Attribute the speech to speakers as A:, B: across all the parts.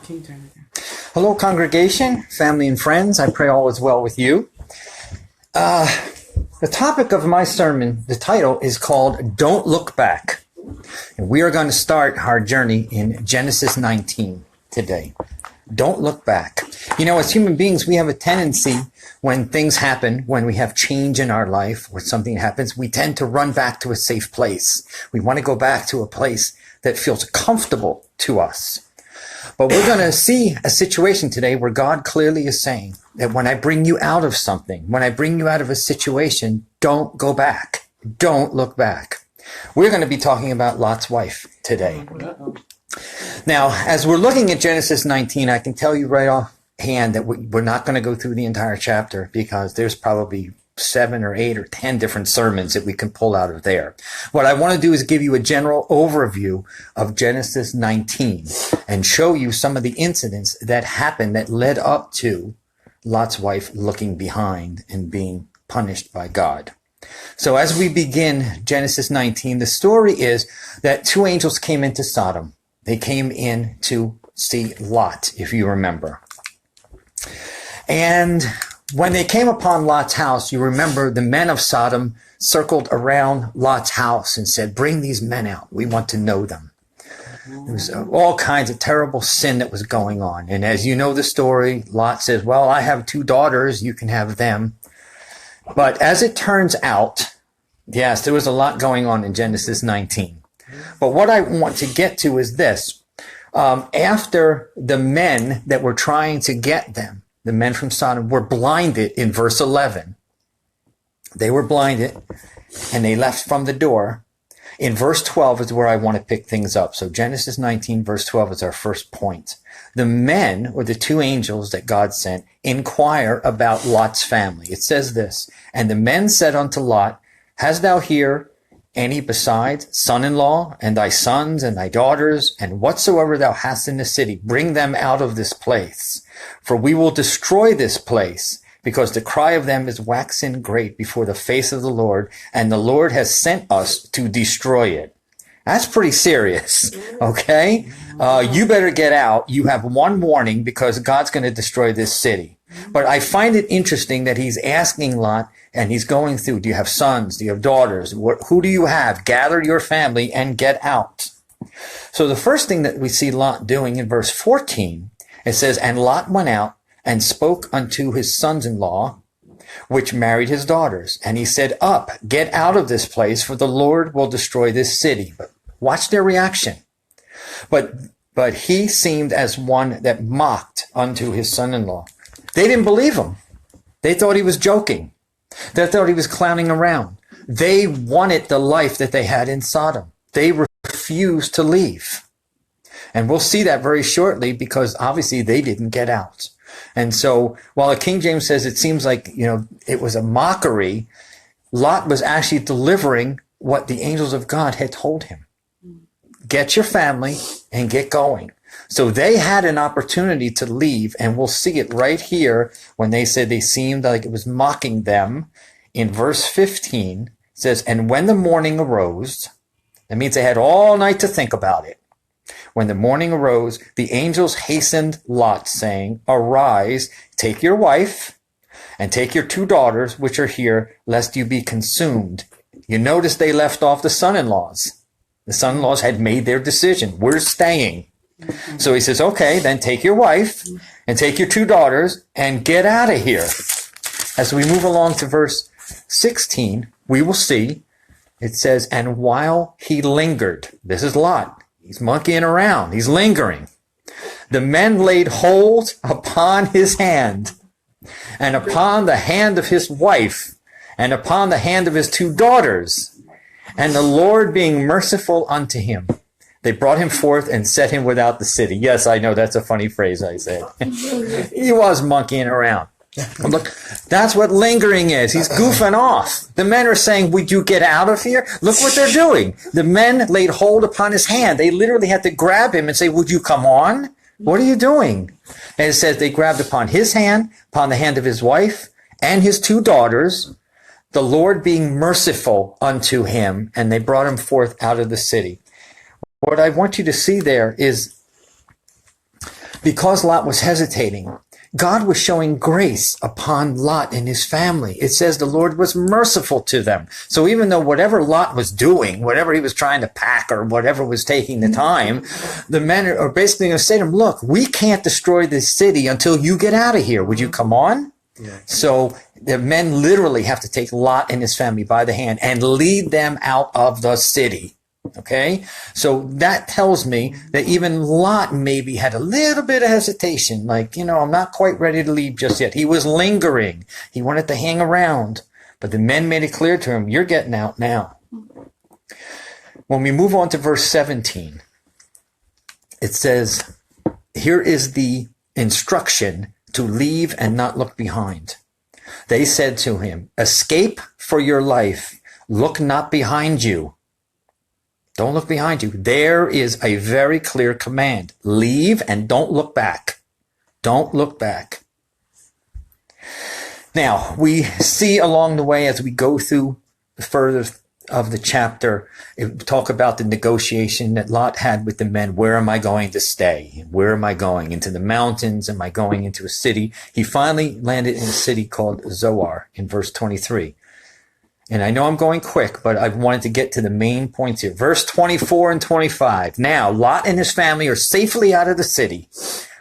A: Can you turn it down?
B: Hello, congregation, family, and friends. I pray all is well with you. The topic of my sermon, the title is called Don't Look Back. And we are going to start our journey in Genesis 19 today. Don't look back. You know, as human beings, we have a tendency when things happen, when we have change in our life or something happens, we tend to run back to a safe place. We want to go back to a place that feels comfortable to us. But we're going to see a situation today where God clearly is saying that when I bring you out of something, when I bring you out of a situation, don't go back. Don't look back. We're going to be talking about Lot's wife today. Now, as we're looking at Genesis 19, I can tell you right offhand that we're not going to go through the entire chapter because there's probably 7 or 8 or 10 different sermons that we can pull out of there. What I want to do is give you a general overview of Genesis 19 and show you some of the incidents that happened that led up to Lot's wife looking behind and being punished by God. So as we begin Genesis 19, the story is that 2 angels came into Sodom. They came in to see Lot, if you remember. And when they came upon Lot's house, you remember the men of Sodom circled around Lot's house and said, bring these men out. We want to know them. There was all kinds of terrible sin that was going on. And as you know the story, Lot says, well, I have 2 daughters. You can have them. But as it turns out, yes, there was a lot going on in Genesis 19. But what I want to get to is this. After the men that were trying to get them, the men from Sodom, were blinded in verse 11. They were blinded and they left from the door. In verse 12 is where I want to pick things up. So Genesis 19 verse 12 is our first point. The men, or the 2 angels that God sent, inquire about Lot's family. It says this, and the men said unto Lot, hast thou here any besides son-in-law, and thy sons, and thy daughters, and whatsoever thou hast in the city, bring them out of this place. For we will destroy this place, because the cry of them is waxen great before the face of the Lord, and the Lord has sent us to destroy it. That's pretty serious, okay? You better get out. You have one warning because God's going to destroy this city. But I find it interesting that he's asking Lot, and he's going through, do you have sons? Do you have daughters? Who do you have? Gather your family and get out. So the first thing that we see Lot doing in verse 14, it says, and Lot went out and spoke unto his sons-in-law, which married his daughters. And he said, up, get out of this place, for the Lord will destroy this city. But watch their reaction. But he seemed as one that mocked unto his son-in-law. They didn't believe him. They thought he was joking. They thought he was clowning around. They wanted the life that they had in Sodom. They refused to leave. And we'll see that very shortly because obviously they didn't get out. And so while the King James says it seems like, it was a mockery, Lot was actually delivering what the angels of God had told him. Get your family and get going. So they had an opportunity to leave, and we'll see it right here when they said they seemed like it was mocking them. In verse 15, it says, and when the morning arose, that means they had all night to think about it. When the morning arose, the angels hastened Lot, saying, arise, take your wife, and take your 2 daughters, which are here, lest you be consumed. You notice they left off the son-in-laws. The son-in-laws had made their decision. We're staying. So he says, okay, then take your wife and take your 2 daughters and get out of here. As we move along to verse 16, we will see, it says, and while he lingered, this is Lot. He's monkeying around. He's lingering. The men laid hold upon his hand and upon the hand of his wife and upon the hand of his 2 daughters. And the Lord being merciful unto him, they brought him forth and set him without the city. Yes, I know that's a funny phrase I said. He was monkeying around. Look, that's what lingering is. He's goofing off. The men are saying, would you get out of here? Look what they're doing. The men laid hold upon his hand. They literally had to grab him and say, would you come on? What are you doing? And it says they grabbed upon his hand, upon the hand of his wife and his 2 daughters, the Lord being merciful unto him, and they brought him forth out of the city. What I want you to see there is because Lot was hesitating, God was showing grace upon Lot and his family. It says the Lord was merciful to them. So even though whatever Lot was doing, whatever he was trying to pack or whatever was taking the time, the men are basically going to say to him, look, we can't destroy this city until you get out of here. Would you come on? Yeah. So the men literally have to take Lot and his family by the hand and lead them out of the city. Okay, so that tells me that even Lot maybe had a little bit of hesitation, like, I'm not quite ready to leave just yet. He was lingering. He wanted to hang around, but the men made it clear to him, you're getting out now. When we move on to verse 17, it says, here is the instruction to leave and not look behind. They said to him, escape for your life. Look not behind you. Don't look behind you. There is a very clear command. Leave and don't look back. Don't look back. Now, we see along the way as we go through further of the chapter, talk about the negotiation that Lot had with the men. Where am I going to stay? Where am I going? Into the mountains? Am I going into a city? He finally landed in a city called Zoar in verse 23. And I know I'm going quick, but I wanted to get to the main points here. Verse 24 and 25. Now, Lot and his family are safely out of the city.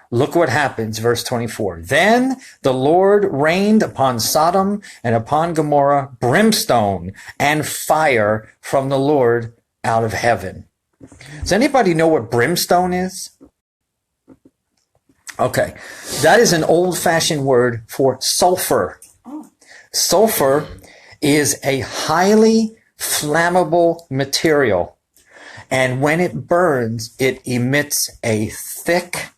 B: Look what happens, verse 24. Then the Lord rained upon Sodom and upon Gomorrah brimstone and fire from the Lord out of heaven. Does anybody know what brimstone is? Okay, that is an old-fashioned word for sulfur. Sulfur is a highly flammable material, and when it burns, it emits a thick,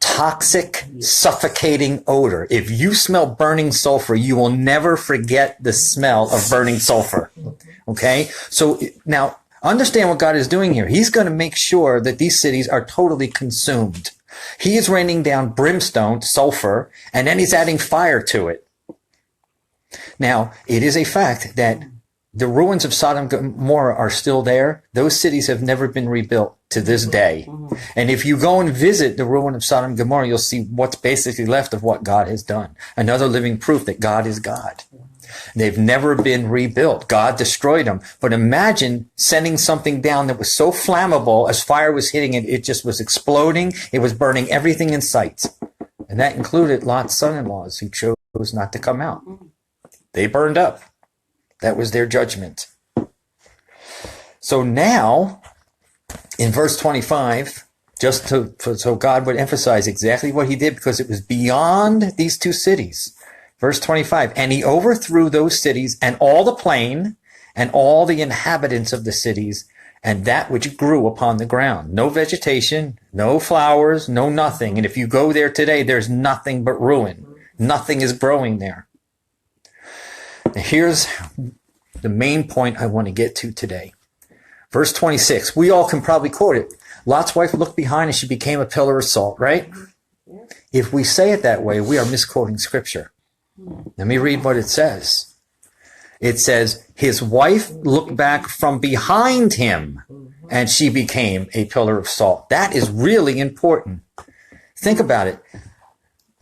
B: toxic, suffocating odor. If you smell burning sulfur, you will never forget the smell of burning sulfur. Okay? So now, understand what God is doing here. He's going to make sure that these cities are totally consumed. He is raining down brimstone, sulfur, and then he's adding fire to it. Now, it is a fact that the ruins of Sodom and Gomorrah are still there. Those cities have never been rebuilt to this day. And if you go and visit the ruin of Sodom and Gomorrah, you'll see what's basically left of what God has done. Another living proof that God is God. They've never been rebuilt. God destroyed them. But imagine sending something down that was so flammable as fire was hitting it, it just was exploding. It was burning everything in sight. And that included Lot's son-in-laws who chose not to come out. They burned up. That was their judgment. So now, in verse 25, so God would emphasize exactly what he did because it was beyond these two cities. Verse 25, and he overthrew those cities and all the plain and all the inhabitants of the cities and that which grew upon the ground. No vegetation, no flowers, no nothing. And if you go there today, there's nothing but ruin. Nothing is growing there. Now here's the main point I want to get to today. Verse 26, we all can probably quote it. Lot's wife looked behind and she became a pillar of salt, right? If we say it that way, we are misquoting scripture. Let me read what it says. It says, his wife looked back from behind him and she became a pillar of salt. That is really important. Think about it.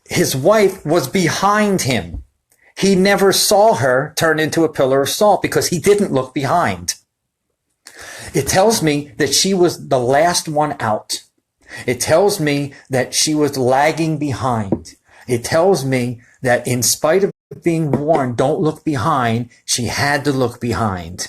B: His wife was behind him. He never saw her turn into a pillar of salt because he didn't look behind. It tells me that she was the last one out. It tells me that she was lagging behind. It tells me that in spite of being warned, don't look behind, she had to look behind.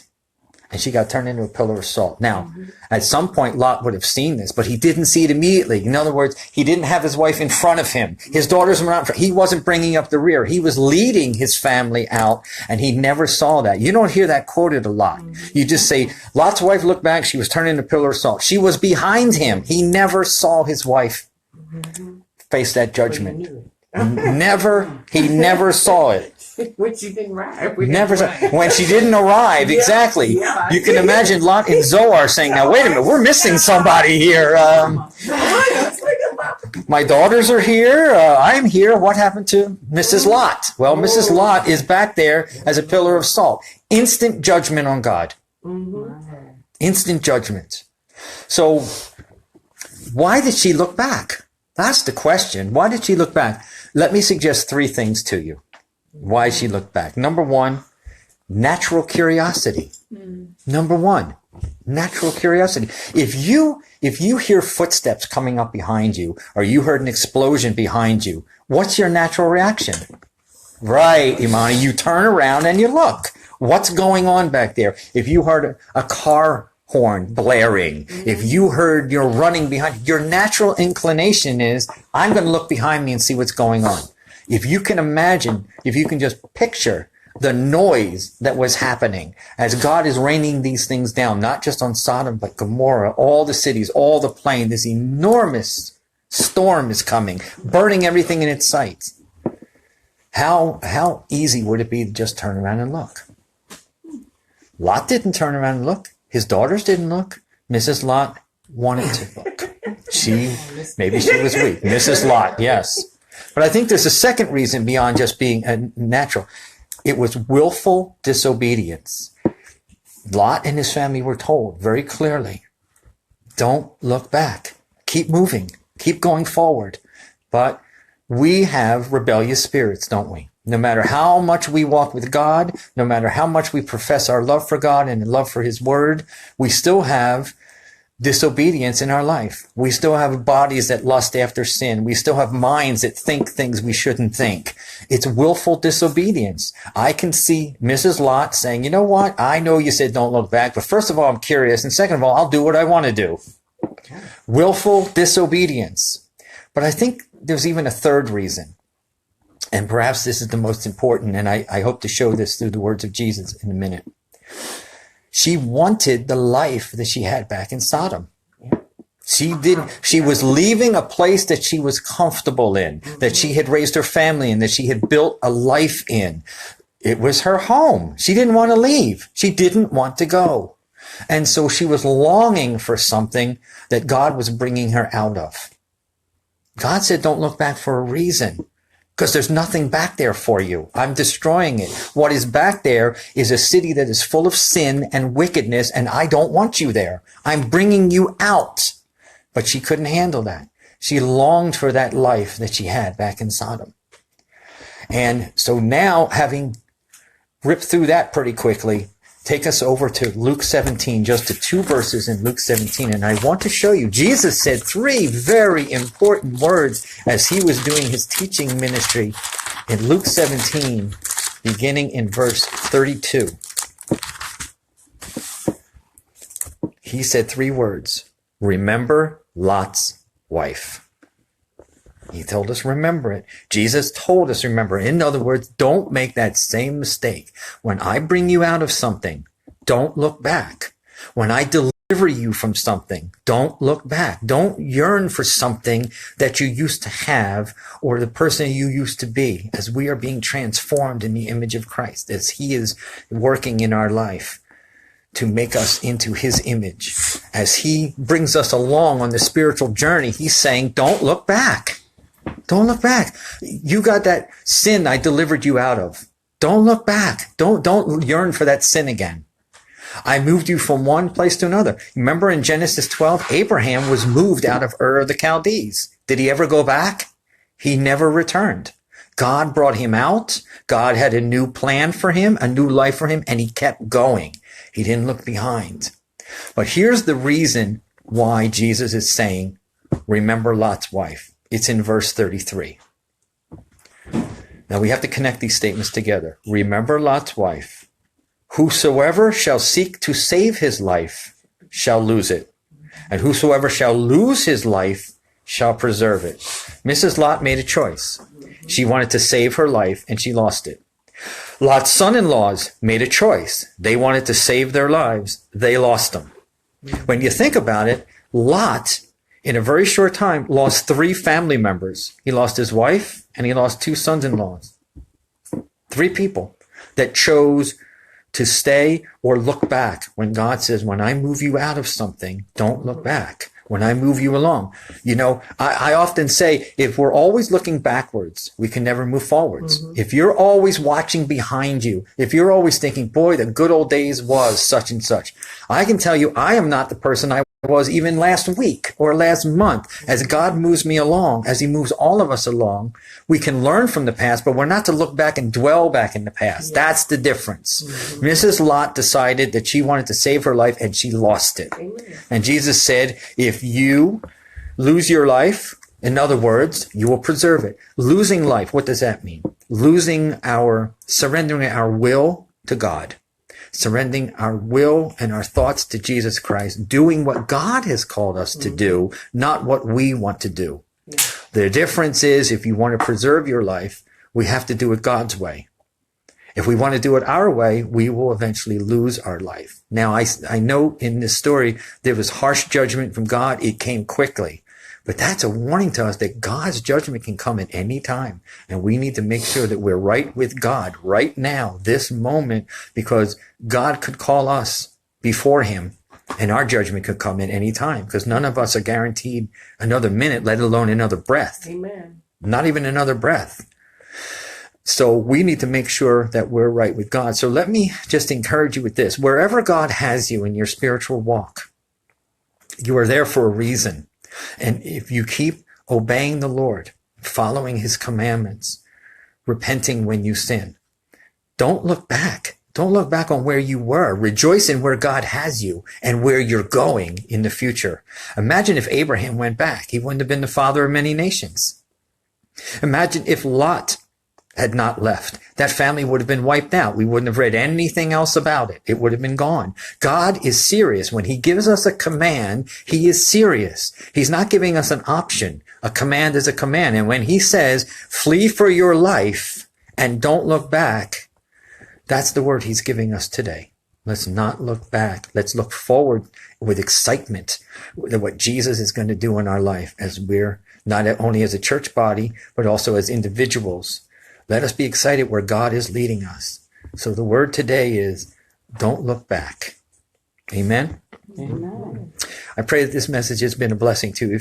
B: And she got turned into a pillar of salt. Now, at some point, Lot would have seen this, but he didn't see it immediately. In other words, he didn't have his wife in front of him. His daughters were not in front. He wasn't bringing up the rear. He was leading his family out, and he never saw that. You don't hear that quoted a lot. You just say, Lot's wife looked back. She was turned into a pillar of salt. She was behind him. He never saw his wife face that judgment. He never saw it.
A: When she didn't arrive.
B: When she didn't arrive, exactly.
A: Yeah,
B: you can imagine Lot and Zoar saying, now wait a minute, we're missing somebody here. My daughters are here. I'm here. What happened to Mrs. Lot? Well, Mrs. Lot is back there as a pillar of salt. Instant judgment on God. Instant judgment. So why did she look back? That's the question. Why did she look back? Let me suggest 3 things to you. Why she looked back. Number 1, natural curiosity. Number 1, natural curiosity. If you hear footsteps coming up behind you, or you heard an explosion behind you, what's your natural reaction? Right, Imani, you turn around and you look. What's going on back there? If you heard a car horn blaring, if you heard you're running behind, your natural inclination is, I'm going to look behind me and see what's going on. If you can imagine, if you can just picture the noise that was happening as God is raining these things down, not just on Sodom, but Gomorrah, all the cities, all the plain, this enormous storm is coming, burning everything in its sight. How easy would it be to just turn around and look? Lot didn't turn around and look. His daughters didn't look. Mrs. Lot wanted to look. Maybe she was weak. Mrs. Lot, yes. But I think there's a second reason beyond just being natural. It was willful disobedience. Lot and his family were told very clearly, don't look back. Keep moving. Keep going forward. But we have rebellious spirits, don't we? No matter how much we walk with God, no matter how much we profess our love for God and love for his word, we still have disobedience in our life. We still have bodies that lust after sin. We still have minds that think things we shouldn't think. It's willful disobedience. I can see Mrs. Lot saying, you know what? I know you said don't look back, but first of all, I'm curious. And second of all, I'll do what I want to do. Willful disobedience. But I think there's even a third reason. And perhaps this is the most important, and I hope to show this through the words of Jesus in a minute. She wanted the life that she had back in Sodom. She was leaving a place that she was comfortable in, that she had raised her family in, that she had built a life in. It was her home. She didn't want to leave. She didn't want to go. And so she was longing for something that God was bringing her out of. God said, don't look back for a reason. Because there's nothing back there for you. I'm destroying it. What is back there is a city that is full of sin and wickedness, and I don't want you there. I'm bringing you out. But she couldn't handle that. She longed for that life that she had back in Sodom. And so now, having ripped through that pretty quickly, take us over to Luke 17, just to 2 verses in Luke 17. And I want to show you, Jesus said 3 very important words as he was doing his teaching ministry in Luke 17, beginning in verse 32. He said 3 words, remember Lot's wife. He told us, remember it. Jesus told us, remember. In other words, don't make that same mistake. When I bring you out of something, don't look back. When I deliver you from something, don't look back. Don't yearn for something that you used to have or the person you used to be, as we are being transformed in the image of Christ, as he is working in our life to make us into his image. As he brings us along on the spiritual journey, he's saying, don't look back. Don't look back. You got that sin I delivered you out of. Don't look back. Don't yearn for that sin again. I moved you from one place to another. Remember in Genesis 12, Abraham was moved out of Ur of the Chaldees. Did he ever go back? He never returned. God brought him out. God had a new plan for him, a new life for him, and he kept going. He didn't look behind. But here's the reason why Jesus is saying, remember Lot's wife. It's in verse 33. Now we have to connect these statements together. Remember Lot's wife. Whosoever shall seek to save his life shall lose it. And whosoever shall lose his life shall preserve it. Mrs. Lot made a choice. She wanted to save her life and she lost it. Lot's son-in-laws made a choice. They wanted to save their lives. They lost them. When you think about it, Lot, in a very short time, lost 3 family members. He lost his wife and he lost 2 sons-in-laws. 3 people that chose to stay or look back when God says, when I move you out of something, don't look back. When I move you along. You know, I often say, if we're always looking backwards, we can never move forwards. Mm-hmm. If you're always watching behind you, if you're always thinking, boy, the good old days was such and such, I can tell you, I am not the person I was even last week or last month. As God moves me along, as he moves all of us along, we can learn from the past, but we're not to look back and dwell back in the past. Yeah. That's the difference. Mm-hmm. Mrs. Lot decided that she wanted to save her life and she lost it. Amen. And Jesus said, if you lose your life, in other words, you will preserve it. Losing life, what does that mean? Surrendering our will to God. Surrendering our will and our thoughts to Jesus Christ, doing what God has called us to do, not what we want to do. Yeah. The difference is, if you want to preserve your life, we have to do it God's way. If we want to do it our way, we will eventually lose our life. Now, I know in this story, there was harsh judgment from God. It came quickly. But that's a warning to us that God's judgment can come at any time. And we need to make sure that we're right with God right now, this moment, because God could call us before him and our judgment could come at any time, because none of us are guaranteed another minute, let alone another breath.
A: Amen.
B: Not even another breath. So we need to make sure that we're right with God. So let me just encourage you with this. Wherever God has you in your spiritual walk, you are there for a reason. And if you keep obeying the Lord, following his commandments, repenting when you sin, don't look back. Don't look back on where you were. Rejoice in where God has you and where you're going in the future. Imagine if Abraham went back. He wouldn't have been the father of many nations. Imagine if Lot had not left. That family would have been wiped out. We wouldn't have read anything else about it. It would have been gone. God is serious. When he gives us a command, he is serious. He's not giving us an option. A command is a command. And when he says, flee for your life and don't look back, that's the word he's giving us today. Let's not look back. Let's look forward with excitement to what Jesus is going to do in our life, as we're not only as a church body, but also as individuals. Let us be excited where God is leading us. So the word today is, don't look back. Amen?
A: Amen.
B: I pray that this message has been a blessing to you.